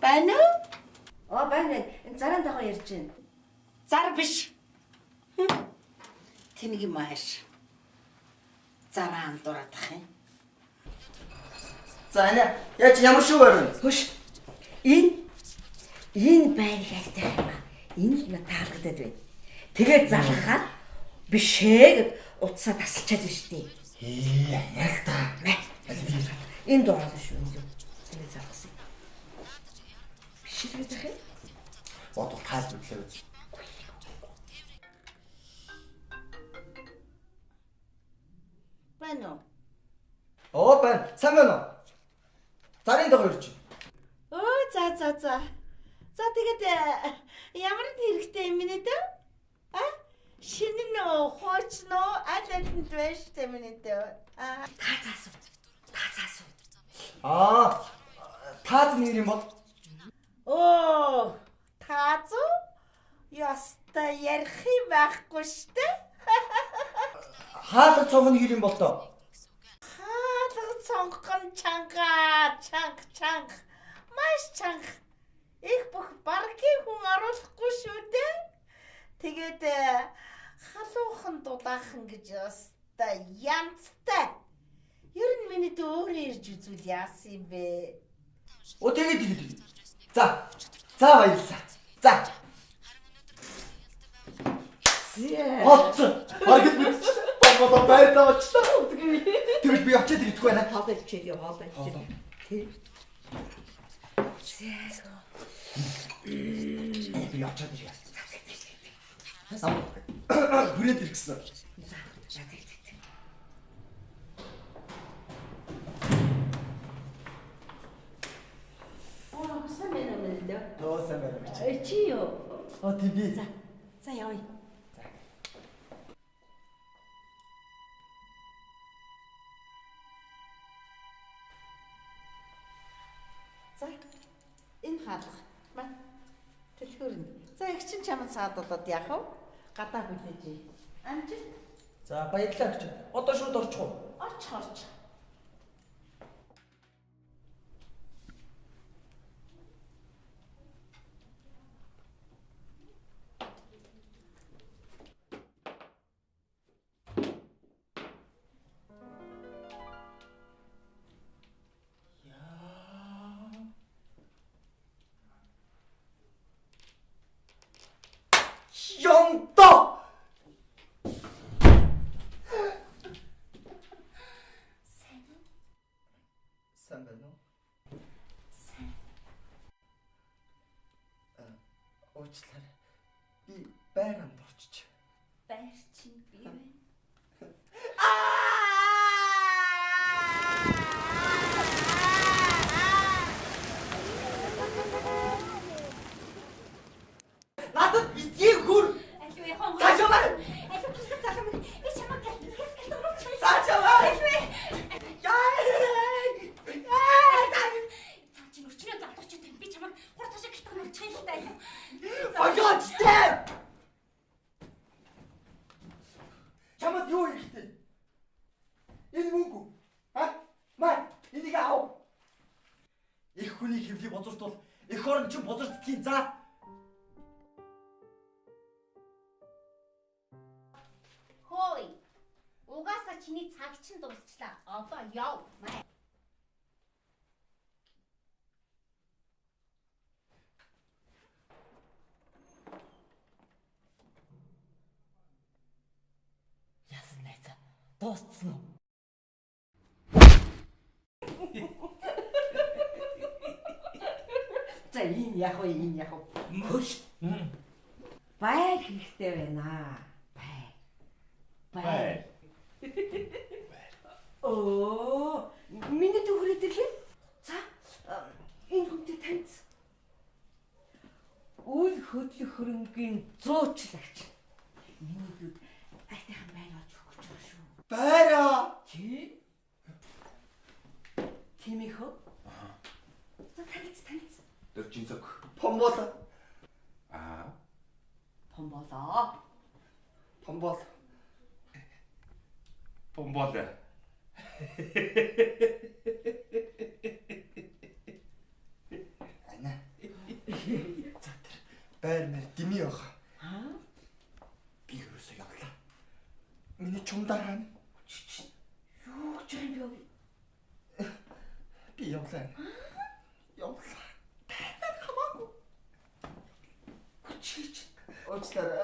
Байна уу? Байна. Энэ заран дагуу ярьж байна. Зар биш. Тэнэг маш. Зараа андуураад ах юм. За энэ яаж ямар шүү байрна? Хөш. Энэ байрыг айтай юм аа. Энэ л надад таалагдаад байна. Тэгээд залхахаар бишээ гэд утсаа тасалчаад байна шүү дээ. Яг та. Энэ дураад шүү юм. Цэвэр залхсан. Биш л гэдэг юм. Бодох таал бүтлээ үз. Байна уу? Байна. Сайн байна уу? Зарын дагуу ирж байна. За. За тэгээд ямар хэрэгтэй юм нэ дэ? Шинэ нөө хооч нөө аль байж тэ минь дэ. Таацаасуу. Таад нэр юм бол? Тааз уу? Яста ярих юм байхгүй штэ. Хаалга цонхны хэр юм бол тоо? Хаалга цонхон чанга. Маш чанга. Их бүх баргийн хүн оруулахгүй шүү дээ. Тэгээд халуухан дудаахан гэж яста янзтай. Ер нь миний дэ өөрөө ирж үзвэл яасан юм бэ? Тэгээд. За баярлалаа. За. Баргад биз. Бабаа байртаа очлаа. Тэгвэл би очиад ирэхгүй байна. Хоолой чигээ. Тий. Би очиад ирээ. Хүрээд ирсэн. Сайн байна уу нэ? Сайн байна. Чи юу? TV. За явъя. За энэ хаалга маань төлхөрнө. За их чин чамд саадуулаад яах вэ? Гадаа хүлээж. Амжилт. За баярлалаа гэж. Одоо шууд орчих уу? Орч. Ёнто! Сайн байна уу? Уучлаарай. Би байранд орчих. Байр чинь би байна. Надад битгий хүр. Алгүй хон. Цаашаа. Алгүй цаашаа. Би чамд Цаашаа. Цаашаа өчнөө залууч юм. Би чамд хурд цаашаа гитгэн үлчих юм даа. Богоочтой. Чамд юу ихтэй? Энэ мөнгө. Энийг аав. Их хүний хэвлийг бозортвол эх орон ч бозортдгийн за. Хөөе. Угаасаа чиний цаг чинь дуусчлаа. Одоо яв. Яасан найзаа. Дууссан уу? За энэ яг уу. Хөш. Бай хэрэгтэй байна. Бай. Миний төгрөөд л. За энэ хүнтэй таньц. Үл хөдлөх хөрөнгийн зуучлагч. Миний дүд айтайхан байгаад өгч байгаа шүү. Байраа. Чи? Тимихо? За таньц. Дөржин зөв. Помбол. Помболоо. Помбол. Ана. За тэр байр мэр дими байгаа. Аа? Би ерөөсөө явлаа. Миний чумдаа хаана? Юу гэж юм бэ? Би явлаа. Явлаа. Хамаагүй. Очиж. Уучлаарай.